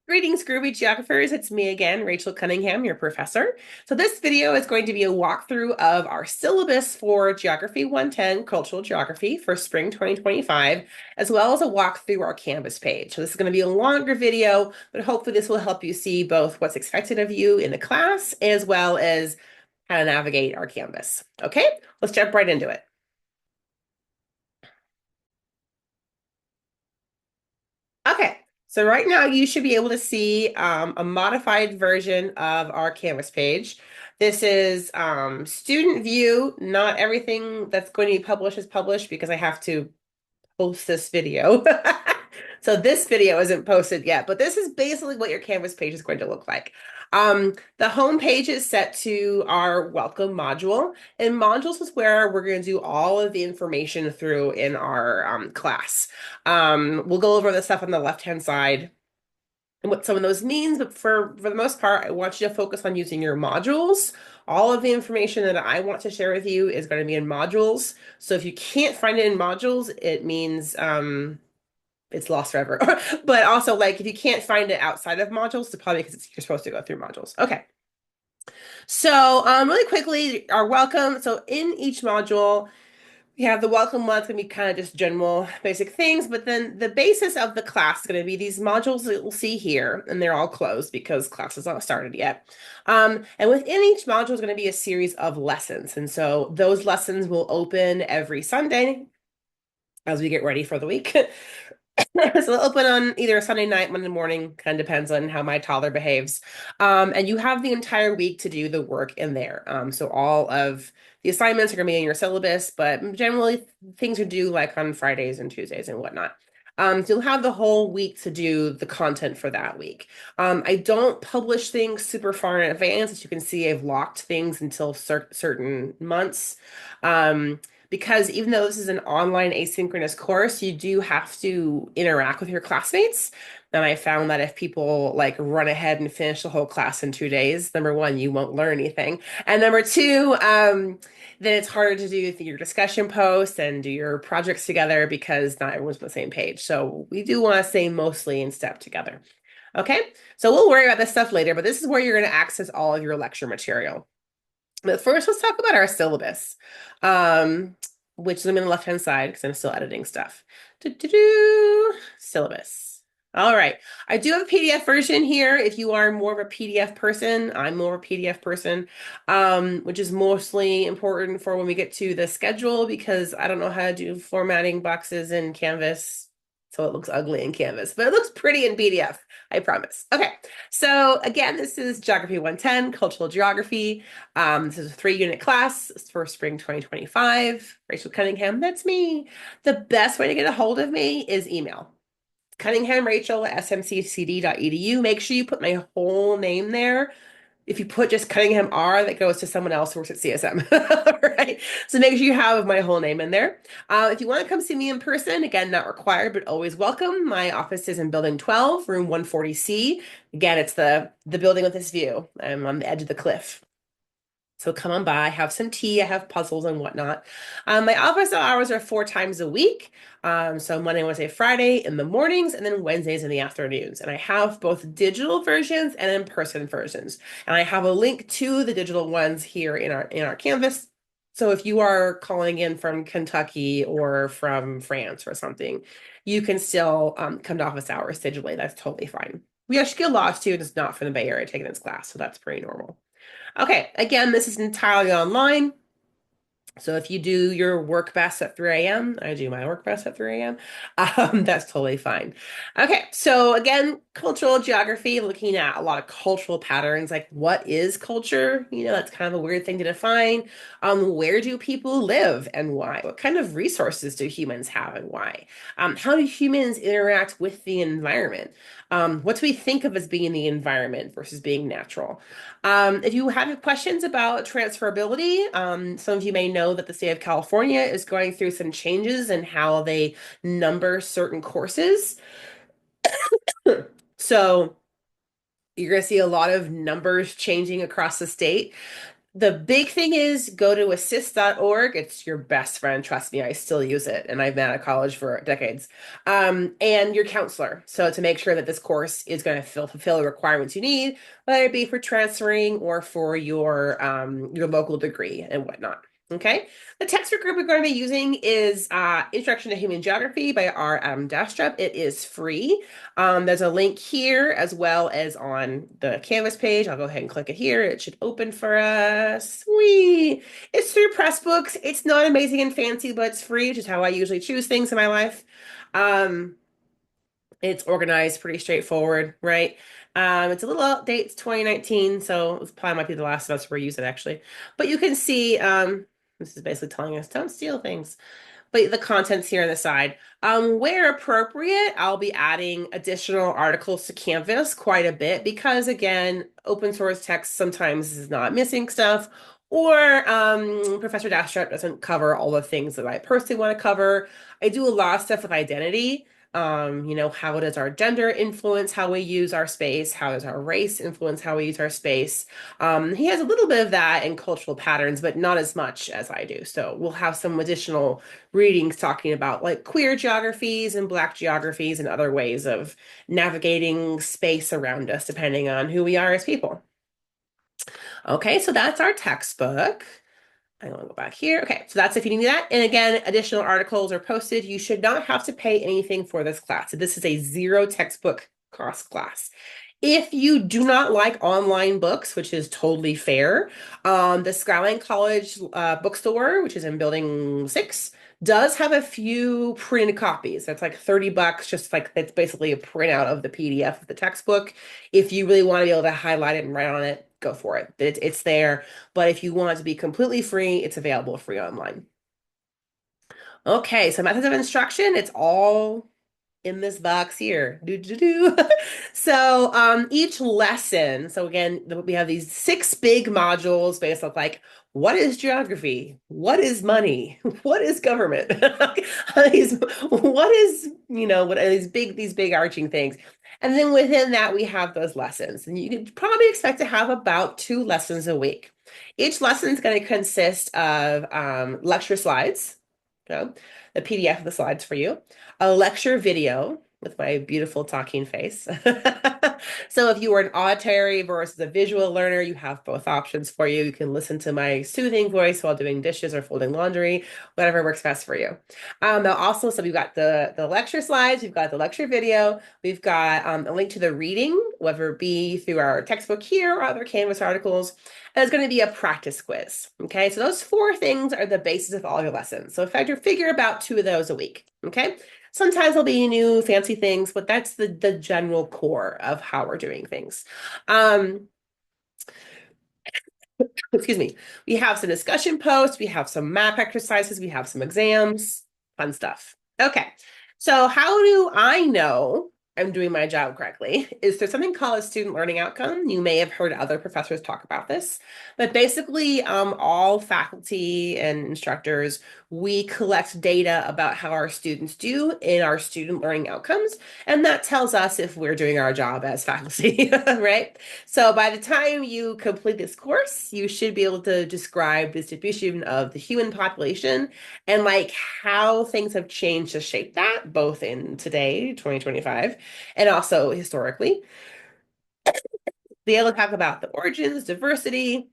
Greetings, Groovy Geographers. It's me again, Rachel Cunningham, your professor. So this video is going to be a walkthrough of our syllabus for Geography 110, Cultural Geography for spring 2025, as well as a walk through our Canvas page. So this is going to be a longer video, but hopefully this will help you see both what's expected of you in the class, as well as how to navigate our Canvas. Okay, let's jump right into it. Okay, so right now you should be able to see a modified version of our Canvas page. This is student view. Not everything that's going to be published is published because I have to post this video. So this video isn't posted yet, but this is basically what your Canvas page is going to look like. The home page is set to our welcome module, and modules is where we're going to do all of the information through in our class. We'll go over the stuff on the left-hand side and what some of those means, but for the most part, I want you to focus on using your modules. All of the information that I want to share with you is going to be in modules. So if you can't find it in modules, it means it's lost forever. But also, like, if you can't find it outside of modules, it's probably because you're supposed to go through modules. Okay. So really quickly, our welcome. So in each module, we have the welcome month gonna be kind of just general basic things, but then the basis of the class is going to be these modules that we'll see here, and they're all closed because class has not started yet. And within each module is going to be a series of lessons, and so those lessons will open every Sunday as we get ready for the week. So they'll open on either a Sunday night, Monday morning, kind of depends on how my toddler behaves. And you have the entire week to do the work in there. So all of the assignments are going to be in your syllabus, but generally things are due like on Fridays and Tuesdays and whatnot. So you'll have the whole week to do the content for that week. I don't publish things super far in advance. As you can see, I've locked things until certain months. Because even though this is an online asynchronous course, you do have to interact with your classmates. And I found that if people like run ahead and finish the whole class in 2 days, number one, you won't learn anything. And number two, then it's harder to do your discussion posts and do your projects together because not everyone's on the same page. So we do want to stay mostly in step together. Okay, so we'll worry about this stuff later, but this is where you're going to access all of your lecture material. But first, let's talk about our syllabus, which is on the left-hand side because I'm still editing stuff. Syllabus. All right. I do have a PDF version here. If you are more of a PDF person, I'm more of a PDF person, which is mostly important for when we get to the schedule because I don't know how to do formatting boxes in Canvas. So it looks ugly in Canvas, but it looks pretty in PDF, I promise. Okay, so again, this is Geography 110, Cultural Geography. This is a 3-unit class for spring 2025. Rachel Cunningham, that's me. The best way to get a hold of me is email. CunninghamRachel@smccd.edu. Make sure you put my whole name there. If you put just Cunningham R, that goes to someone else who works at CSM, right? So make sure you have my whole name in there. If you want to come see me in person, again, not required, but always welcome. My office is in Building 12, room 140C. Again, it's the building with this view. I'm on the edge of the cliff. So come on by, have some tea. I have puzzles and whatnot. My office hours are 4 times a week. So Monday, Wednesday, Friday in the mornings, and then Wednesdays in the afternoons. And I have both digital versions and in-person versions. And I have a link to the digital ones here in our Canvas. So if you are calling in from Kentucky or from France or something, you can still come to office hours digitally. That's totally fine. We actually get a lot of students not from the Bay Area taking this class, so that's pretty normal. Okay, again, this is entirely online. So if you do your work best at 3 a.m., I do my work best at 3 a.m., that's totally fine. Okay, so again, cultural geography, looking at a lot of cultural patterns, like what is culture? You know, that's kind of a weird thing to define. Where do people live and why? What kind of resources do humans have and why? How do humans interact with the environment? What do we think of as being the environment versus being natural? If you have questions about transferability, some of you may know that the state of California is going through some changes in how they number certain courses. So you're going to see a lot of numbers changing across the state. The big thing is go to assist.org. It's your best friend. Trust me, I still use it, and I've been out of college for decades. And your counselor. So to make sure that this course is going to fulfill the requirements you need, whether it be for transferring or for your local degree and whatnot. Okay. The textbook group we're going to be using is Introduction to Human Geography by R. Adam Dastrup. It is free. There's a link here as well as on the Canvas page. I'll go ahead and click it here. It should open for us. Whee! It's through Pressbooks. It's not amazing and fancy, but it's free, which is how I usually choose things in my life. Um, it's organized, pretty straightforward, right? It's a little outdated. It's 2019, so it probably might be the last of us who use it actually. But you can see, this is basically telling us don't steal things, but the contents here on the side. Where appropriate, I'll be adding additional articles to Canvas quite a bit because, again, open source text sometimes is not missing stuff, or Professor Dastrup doesn't cover all the things that I personally want to cover. I do a lot of stuff with identity. How does our gender influence how we use our space? How does our race influence how we use our space? He has a little bit of that in cultural patterns, but not as much as I do. So we'll have some additional readings talking about like queer geographies and Black geographies and other ways of navigating space around us, depending on who we are as people. Okay, so that's our textbook. I want to go back here. Okay, so that's if you need that. And again, additional articles are posted. You should not have to pay anything for this class. So this is a zero textbook cost class. If you do not like online books, which is totally fair, the Skyline College bookstore, which is in Building 6, does have a few printed copies. That's like $30, just like it's basically a printout of the PDF of the textbook. If you really want to be able to highlight it and write on it, go for it. It's there. But if you want it to be completely free, it's available free online. Okay, so methods of instruction, it's all in this box here. Do, do, do. So each lesson, so again, we have these six big modules based on like, what is geography? What is money? What is government? What is, what are these big arching things? And then within that, we have those lessons. And you can probably expect to have about 2 lessons a week. Each lesson is going to consist of lecture slides, okay? The PDF of the slides for you, a lecture video with my beautiful talking face. So if you are an auditory versus a visual learner, you have both options for you. You can listen to my soothing voice while doing dishes or folding laundry, whatever works best for you. Also, so we've got the lecture slides, we've got the lecture video, we've got a link to the reading, whether it be through our textbook here or other Canvas articles. And it's going to be a practice quiz. Okay, so those 4 things are the basis of all your lessons. So in fact, you figure about 2 of those a week. Okay. Sometimes there'll be new fancy things, but that's the general core of how we're doing things. Excuse me. We have some discussion posts, we have some map exercises, we have some exams, fun stuff. Okay. So how do I know I'm doing my job correctly? Is there something called a student learning outcome? You may have heard other professors talk about this, but basically, all faculty and instructors, we collect data about how our students do in our student learning outcomes, and that tells us if we're doing our job as faculty, right? So by the time you complete this course, you should be able to describe the distribution of the human population and like how things have changed to shape that, both in today, 2025, and also historically. Be able to talk about the origins, diversity,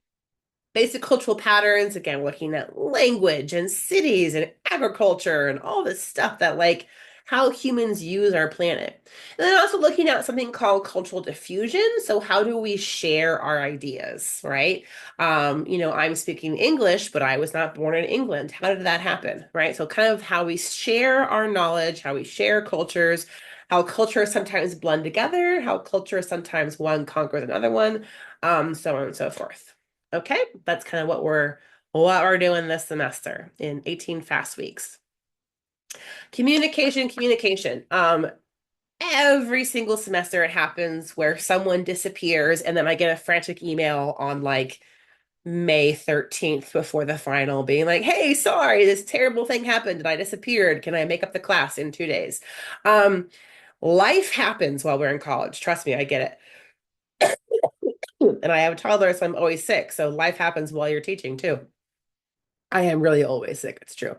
basic cultural patterns. Again, looking at language and cities and agriculture and all this stuff that like how humans use our planet. And then also looking at something called cultural diffusion. So how do we share our ideas, right? I'm speaking English, but I was not born in England. How did that happen, right? So kind of how we share our knowledge, how we share cultures, how cultures sometimes blend together, how cultures sometimes one conquers another one, so on and so forth. Okay, that's kind of what we're doing this semester in 18 fast weeks. Communication. Every single semester it happens where someone disappears and then I get a frantic email on like May 13th before the final being like, hey, sorry, this terrible thing happened and I disappeared. Can I make up the class in 2 days? Life happens while we're in college. Trust me, I get it. And I have a toddler, so I'm always sick. So life happens while you're teaching too. I am really always sick. It's true.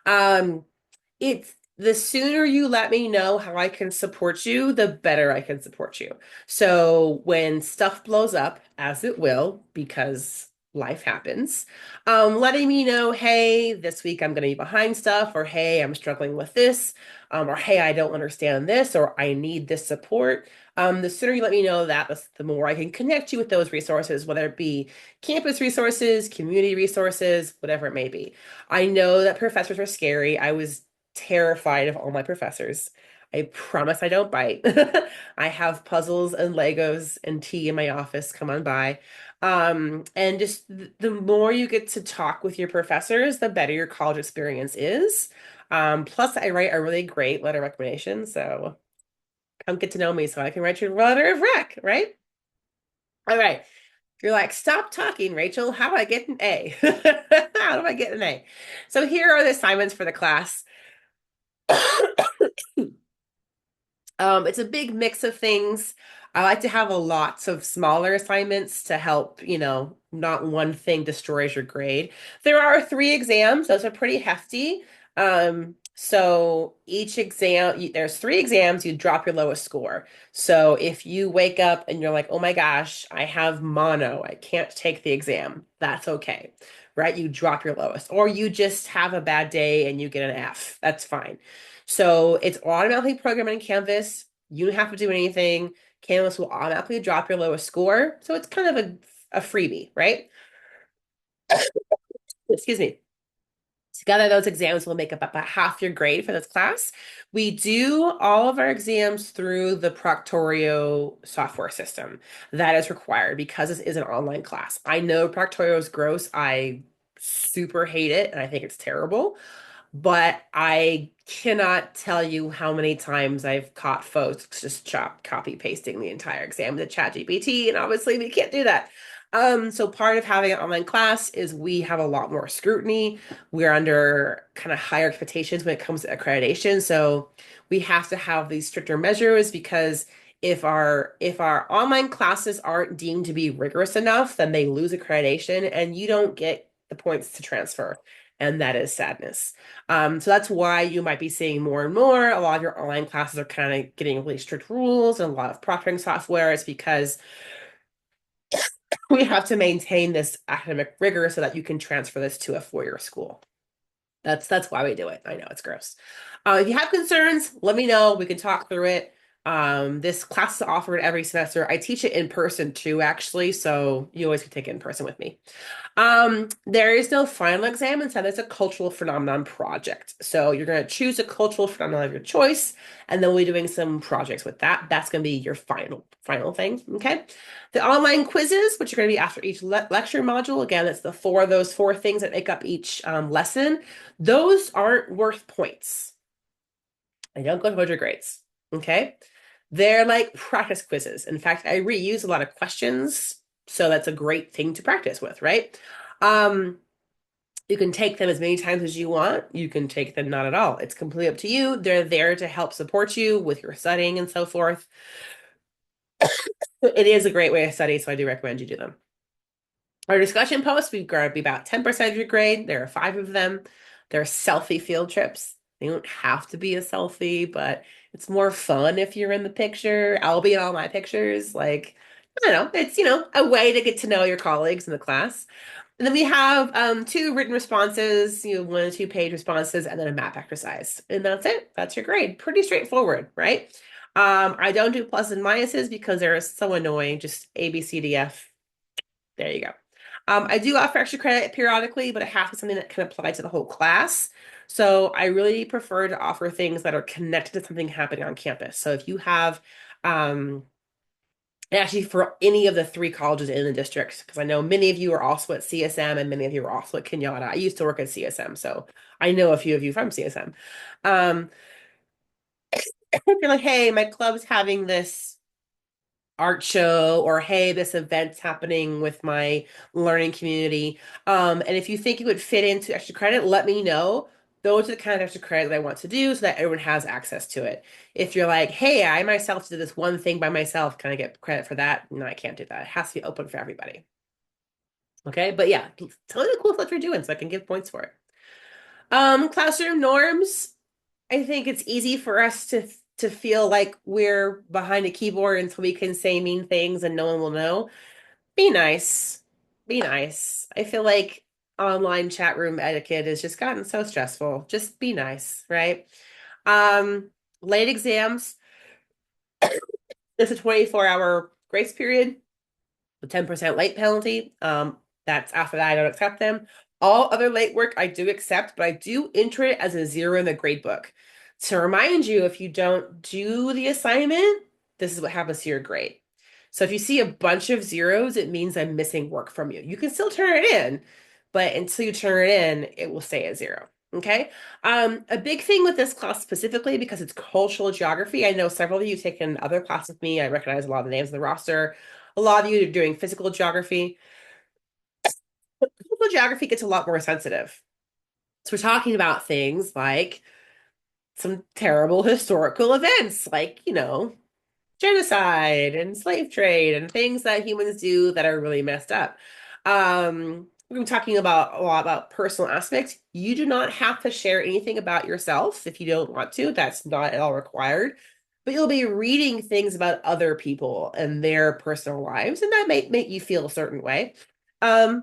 Um, it's the sooner you let me know how I can support you, the better I can support you. So when stuff blows up, as it will, because life happens, letting me know, hey, this week I'm going to be behind stuff, or hey, I'm struggling with this, or hey, I don't understand this, or I need this support. The sooner you let me know that, the more I can connect you with those resources, whether it be campus resources, community resources, whatever it may be. I know that professors are scary. I was terrified of all my professors. I promise I don't bite. I have puzzles and Legos and tea in my office. Come on by. And just the more you get to talk with your professors, the better your college experience is. Plus, I write a really great letter of recommendation, so come get to know me so I can write your letter of rec, right? All right. You're like, stop talking, Rachel. How do I get an A? How do I get an A? So here are the assignments for the class. It's a big mix of things. I like to have a lots of smaller assignments to help, not one thing destroys your grade. There are three exams. Those are pretty hefty. So each exam, there's three exams, you drop your lowest score. So if you wake up and you're like, oh my gosh, I have mono, I can't take the exam, that's okay, right? You drop your lowest. Or you just have a bad day and you get an F. That's fine. So it's automatically programmed in Canvas. You don't have to do anything. Canvas will automatically drop your lowest score. So it's kind of a freebie, right? Excuse me. Together, those exams will make up about half your grade for this class. We do all of our exams through the Proctorio software system. That is required because this is an online class. I know Proctorio is gross. I super hate it and I think it's terrible. But I cannot tell you how many times I've caught folks just copy pasting the entire exam to ChatGPT, and obviously we can't do that. So part of having an online class is we have a lot more scrutiny. We're under kind of higher expectations when it comes to accreditation. So we have to have these stricter measures because if our online classes aren't deemed to be rigorous enough, then they lose accreditation and you don't get the points to transfer. And that is sadness. So that's why you might be seeing more and more. A lot of your online classes are kind of getting really strict rules and a lot of proctoring software is because we have to maintain this academic rigor so that you can transfer this to a four-year school. That's why we do it. I know it's gross. If you have concerns, let me know. We can talk through it. This class is offered every semester. I teach it in person too, actually, so you always can take it in person with me. There is no final exam. Instead, it's a cultural phenomenon project. So you're going to choose a cultural phenomenon of your choice, and then we'll be doing some projects with that. That's going to be your final thing. Okay. The online quizzes, which are going to be after each lecture module. Again, it's those four things that make up each lesson. Those aren't worth points. They don't go towards your grades. Okay. They're like practice quizzes. In fact, I reuse a lot of questions, so that's a great thing to practice with, right? Um, you can take them as many times as you want. You can take them not at all. It's completely up to you. They're there to help support you with your studying and so forth. It is a great way to study, so I do recommend you do them. Our discussion posts, we've got to be about 10% of your grade. There are five of them. They're selfie field trips. They don't have to be a selfie, but it's more fun if you're in the picture. I'll be in all my pictures. Like, I don't know, it's, a way to get to know your colleagues in the class. And then we have two written responses, 1 to 2 page responses, and then a map exercise. And that's it. That's your grade. Pretty straightforward, right? I don't do plus and minuses because they're so annoying. Just A, B, C, D, F. There you go. I do offer extra credit periodically, but it has to be something that can apply to the whole class. So I really prefer to offer things that are connected to something happening on campus. So if you have, actually for any of the three colleges in the district, because I know many of you are also at CSM and many of you are also at Kenyatta. I used to work at CSM, so I know a few of you from CSM. If you're like, hey, my club's having this art show, or hey, this event's happening with my learning community. And if you think it would fit into extra credit, let me know. those are the kind of extra credit that I want to do so that everyone has access to it. If you're like, hey, I myself did this one thing by myself, can I get credit for that? No, I can't do that. It has to be open for everybody. Okay, but yeah, tell me the cool stuff you're doing so I can give points for it. Classroom norms. I think it's easy for us to feel like we're behind a keyboard until we can say mean things and no one will know. Be nice. Be nice. I feel like online chat room etiquette has just gotten so stressful. Just be nice, right? Um, Late exams, it's a 24-hour grace period, a 10% late penalty. That's after that, I don't accept them. All other late work I do accept, but I do enter it as a zero in the grade book. To remind you, if you don't do the assignment, this is what happens to your grade. So if you see a bunch of zeros, it means I'm missing work from you. You can still turn it in, but until you turn it in, it will stay at zero. Okay. A big thing with this class specifically, because it's cultural geography, I know several of you taken other classes with me. I recognize a lot of the names of the roster. A lot of you are doing physical geography. Physical geography gets a lot more sensitive. So we're talking about things like some terrible historical events, like, genocide and slave trade and things that humans do that are really messed up. We're talking about a lot about personal aspects. You do not have to share anything about yourself if you don't want to. That's not at all required. But you'll be reading things about other people and their personal lives, and that may make you feel a certain way. Um,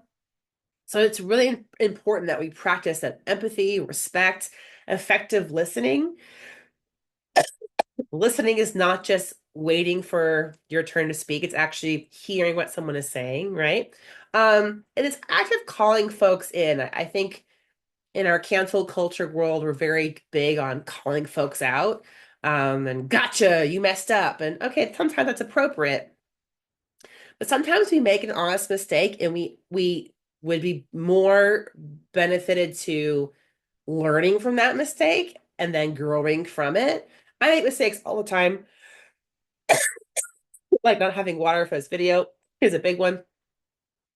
so it's really important that we practice that empathy, respect, effective listening. Listening is not just waiting for your turn to speak, it's actually hearing what someone is saying, right? And it's active calling folks in. I think in our cancel culture world, we're very big on calling folks out. And gotcha, you messed up. And okay, sometimes that's appropriate. But sometimes we make an honest mistake and we would be more benefited to learning from that mistake and then growing from it. I make mistakes all the time, like not having water for this video is a big one,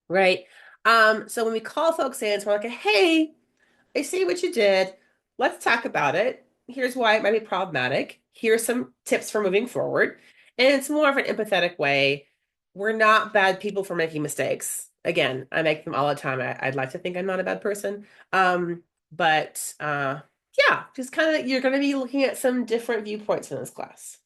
right? So when we call folks in, so we're like, hey, I see what you did. Let's talk about it. Here's why it might be problematic. Here's some tips for moving forward. And it's more of an empathetic way. We're not bad people for making mistakes. Again, I make them all the time. I'd like to think I'm not a bad person. But yeah, just kind of you're going to be looking at some different viewpoints in this class.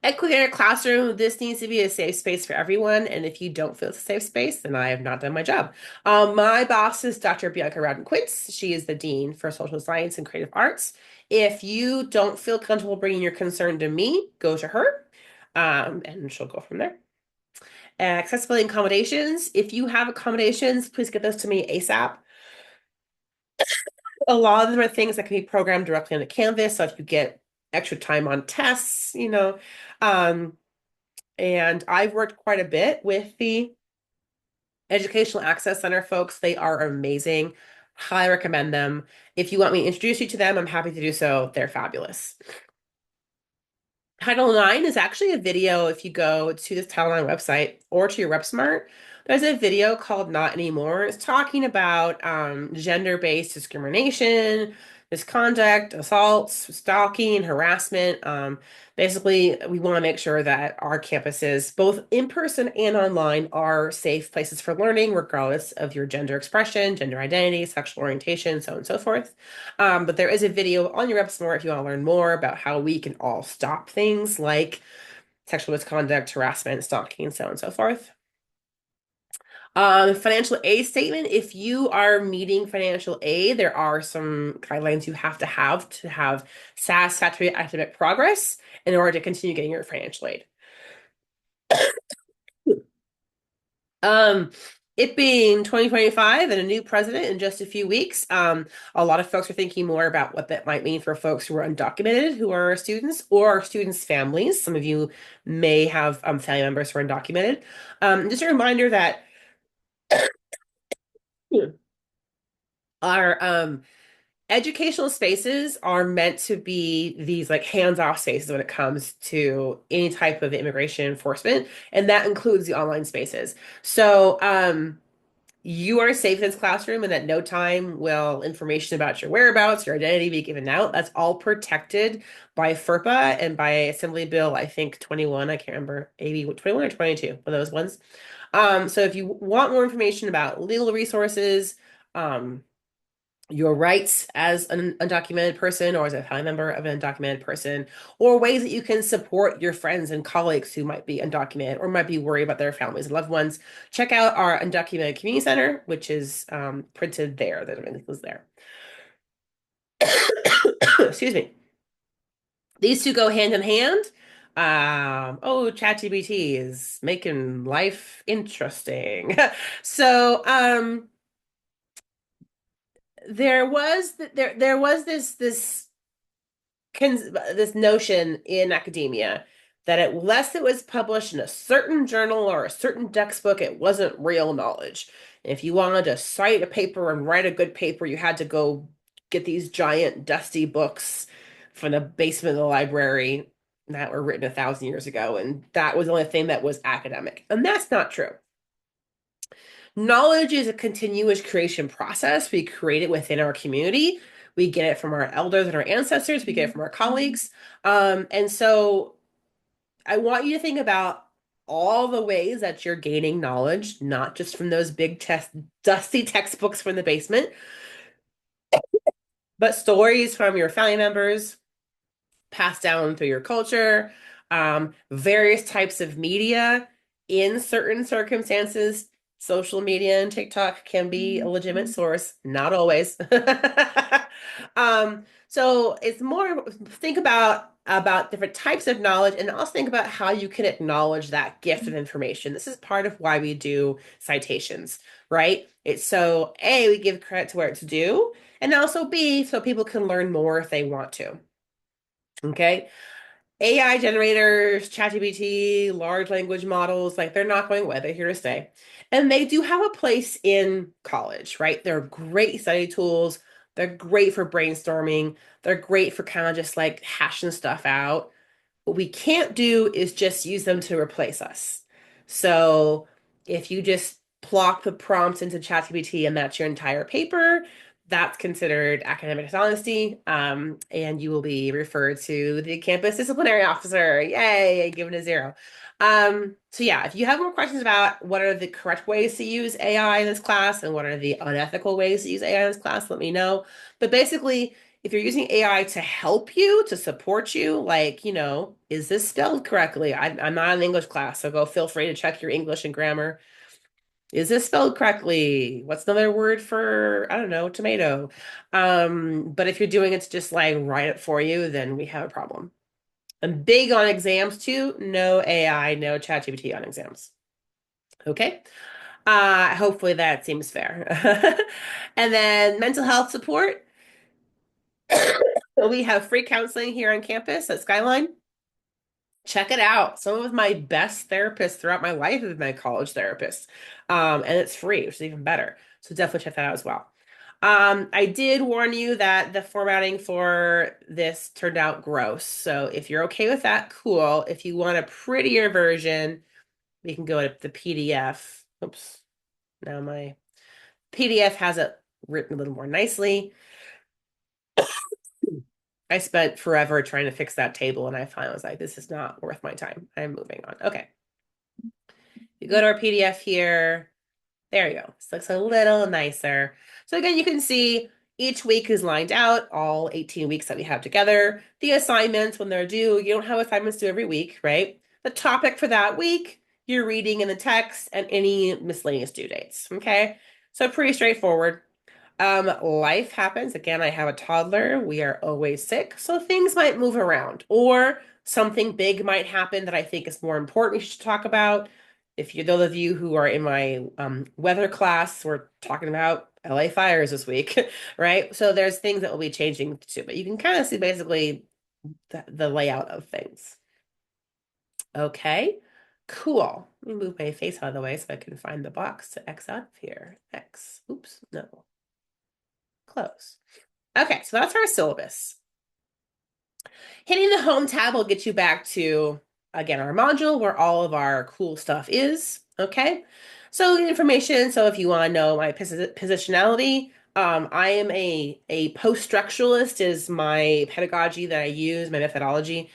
Equity in a classroom, this needs to be a safe space for everyone. And if you don't feel it's a safe space, then I have not done my job. My boss is Dr. Bianca Rowden-Quince. She is the Dean for Social Science and Creative Arts. If you don't feel comfortable bringing your concern to me, go to her, and she'll go from there. Accessibility and accommodations. If you have accommodations, please get those to me ASAP. A lot of them are things that can be programmed directly on the Canvas. So if you get extra time on tests, um, and I've worked quite a bit with the Educational Access Center folks. They are amazing. Highly recommend them. If you want me to introduce you to them, I'm happy to do so. They're fabulous. Title IX is actually a video if you go to this Title IX website or to your RepSmart. There's a video called Not Anymore. It's talking about gender-based discrimination, misconduct, assaults, stalking, harassment. Basically, we want to make sure that our campuses, both in person and online, are safe places for learning, regardless of your gender expression, gender identity, sexual orientation, so on and so forth. But there is a video on your RepSmart if you want to learn more about how we can all stop things like sexual misconduct, harassment, stalking, and so on and so forth. Financial aid statement. If you are meeting financial aid, there are some guidelines you have to have satisfactory academic progress in order to continue getting your financial aid. Um, it being 2025 and a new president in just a few weeks, a lot of folks are thinking more about what that might mean for folks who are undocumented, who are students, or our students' families. Some of you may have family members who are undocumented. Just a reminder that our educational spaces are meant to be these like hands-off spaces when it comes to any type of immigration enforcement, and that includes the online spaces. So, You are safe in this classroom, and at no time will information about your whereabouts, your identity be given out. That's all protected by FERPA and by Assembly Bill, I think 21. I can't remember, maybe 21 or 22, one of those ones. So if you want more information about legal resources, um, your rights as an undocumented person or as a family member of an undocumented person, or ways that you can support your friends and colleagues who might be undocumented or might be worried about their families and loved ones, check out our Undocumented Community Center, which is printed there. The link is there. Excuse me. These two go hand in hand. Oh, ChatGPT is making life interesting. So, there was this notion in academia that unless it was published in a certain journal or a certain textbook, it wasn't real knowledge. And if you wanted to cite a paper and write a good paper, you had to go get these giant dusty books from the basement of the library that were written 1,000 years ago, and that was the only thing that was academic. And that's not true. Knowledge is a continuous creation process. We create it within our community. We get it from our elders and our ancestors. We get it from our colleagues. And so I want you to think about all the ways that you're gaining knowledge, not just from those big dusty textbooks from the basement, but stories from your family members, passed down through your culture, various types of media in certain circumstances. Social media and TikTok can be a legitimate source, not always. So it's more think about different types of knowledge and also think about how you can acknowledge that gift of information. This is part of why we do citations, right? It's so A, we give credit to where it's due, and also B, so people can learn more if they want to. Okay. AI generators, ChatGPT, large language models, like they're not going away. They're here to stay. And they do have a place in college, right? They're great study tools. They're great for brainstorming. They're great for kind of just like hashing stuff out. What we can't do is just use them to replace us. So if you just plop the prompts into ChatGPT and that's your entire paper, that's considered academic dishonesty, and you will be referred to the campus disciplinary officer. Yay, given a 0. So yeah, if you have more questions about what are the correct ways to use AI in this class and what are the unethical ways to use AI in this class, let me know. But basically, if you're using AI to help you, to support you, like, is this spelled correctly? I'm not in English class, so go feel free to check your English and grammar. Is this spelled correctly? What's another word for, I don't know, tomato? But if you're doing it to just like write it for you, then we have a problem. I'm big on exams too. No AI, no ChatGPT on exams. Okay. Hopefully that seems fair. And then mental health support. So we have free counseling here on campus at Skyline. Check it out. Some of my best therapists throughout my life have been my college therapists. And it's free, which is even better. So definitely check that out as well. I did warn you that the formatting for this turned out gross. So if you're okay with that, cool. If you want a prettier version, we can go to the PDF. Oops. Now my PDF has it written a little more nicely. I spent forever trying to fix that table, and I finally was like, this is not worth my time. I'm moving on. Okay. You go to our PDF here. There you go. This looks a little nicer. So again, you can see each week is lined out, all 18 weeks that we have together. The assignments, when they're due, you don't have assignments due every week, right? The topic for that week, your reading in the text, and any miscellaneous due dates, okay? So pretty straightforward. Life happens. Again, I have a toddler. We are always sick, so things might move around, or something big might happen that I think is more important we should talk about. If you, those of you who are in my weather class, we're talking about LA fires this week, right? So there's things that will be changing too, but you can kind of see basically the layout of things. Okay, cool. Let me move my face out of the way so I can find the box to X out of here. X. Oops, no. Close. Okay, so that's our syllabus. Hitting the home tab will get you back to, again, our module where all of our cool stuff is. Okay, So information. So if you want to know my positionality, I am a post-structuralist is my pedagogy that I use, my methodology,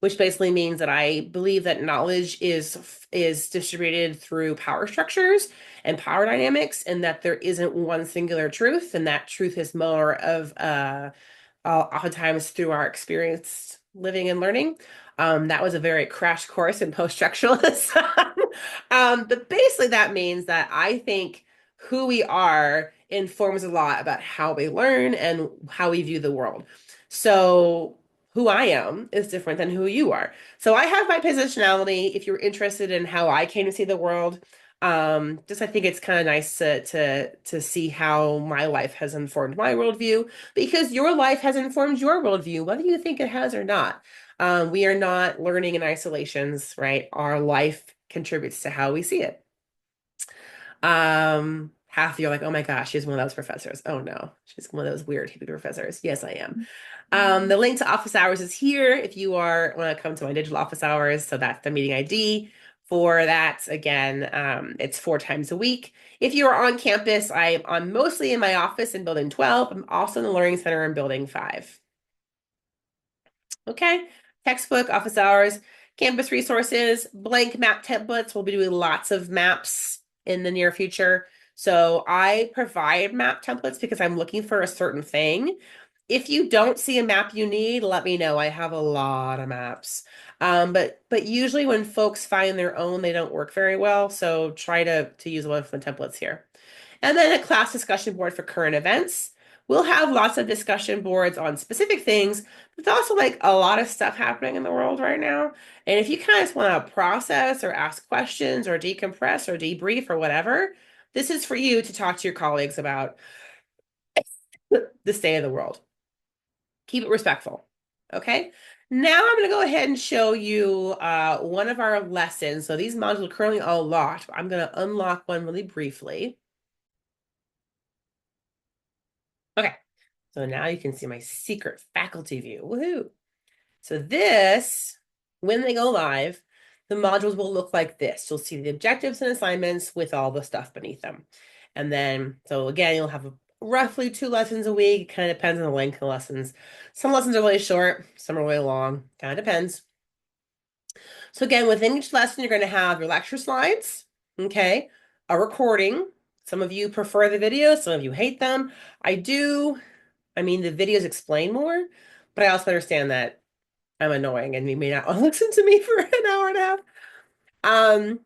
which basically means that I believe that knowledge is distributed through power structures and power dynamics, and that there isn't one singular truth, and that truth is more of oftentimes through our experience living and learning. That was a very crash course in post-structuralism. But basically, that means that I think who we are informs a lot about how we learn and how we view the world. So, who I am is different than who you are. So, I have my positionality. If you're interested in how I came to see the world, just I think it's kind of nice to see how my life has informed my worldview because your life has informed your worldview, whether you think it has or not. We are not learning in isolations, right? Our life contributes to how we see it. Half of you are like, oh my gosh, she's one of those professors. Oh no, she's one of those weird hippie professors. Yes, I am. The link to office hours is here if you are want to come to my digital office hours. So that's the meeting ID for that. Again, it's 4 times a week. If you are on campus, I'm mostly in my office in building 12. I'm also in the Learning Center in building 5. Okay, textbook, office hours, campus resources, blank map templates. We'll be doing lots of maps in the near future. So I provide map templates because I'm looking for a certain thing. If you don't see a map you need, let me know. I have a lot of maps. But usually when folks find their own, they don't work very well. So try to use one of the templates here. And then a class discussion board for current events. We'll have lots of discussion boards on specific things, but there's also like a lot of stuff happening in the world right now. And if you kind of just want to process or ask questions or decompress or debrief or whatever, this is for you to talk to your colleagues about the state of the world. Keep it respectful. Okay. Now I'm going to go ahead and show you one of our lessons. So these modules are currently all locked. I'm going to unlock one really briefly. Okay. So now you can see my secret faculty view. Woohoo. So this, when they go live, the modules will look like this. You'll see the objectives and assignments with all the stuff beneath them. And then, so again, you'll have roughly 2 lessons a week. It kind of depends on the length of the lessons. Some lessons are really short, some are really long. Kind of depends. So again, within each lesson, you're going to have your lecture slides, okay, a recording. Some of you prefer the videos, some of you hate them. I mean, the videos explain more, but I also understand that I'm annoying and you may not want to listen to me for an hour and a half. Um,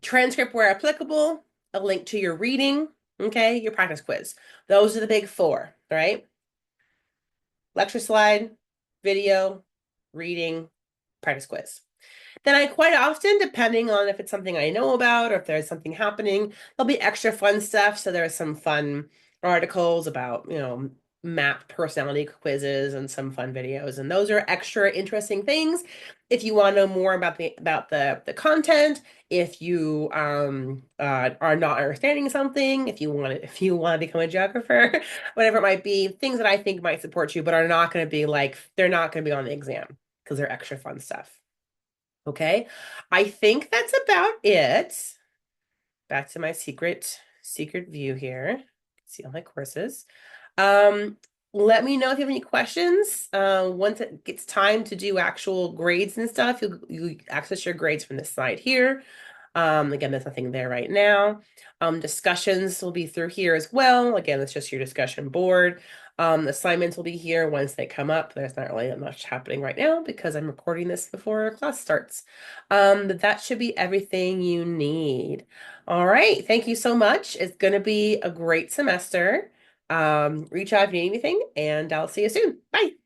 Transcript where applicable, a link to your reading, okay, your practice quiz. Those are the big 4, right? Lecture slide, video, reading, practice quiz. Then I quite often, depending on if it's something I know about or if there's something happening, there'll be extra fun stuff. So there's some fun articles about, map personality quizzes and some fun videos. And those are extra interesting things. If you want to know more about the content, if you are not understanding something, if you want to become a geographer, whatever it might be, things that I think might support you, but are not going to be like they're not going to be on the exam because they're extra fun stuff. Okay, I think that's about it. Back to my secret view here. See all my courses. Um, Let me know if you have any questions. Once it gets time to do actual grades and stuff, you access your grades from this slide here. Again, there's nothing there right now. Discussions will be through here as well. Again, it's just your discussion board. Assignments will be here once they come up. There's not really much happening right now because I'm recording this before class starts. But that should be everything you need. All right. Thank you so much. It's going to be a great semester. Reach out if you need anything, and I'll see you soon. Bye.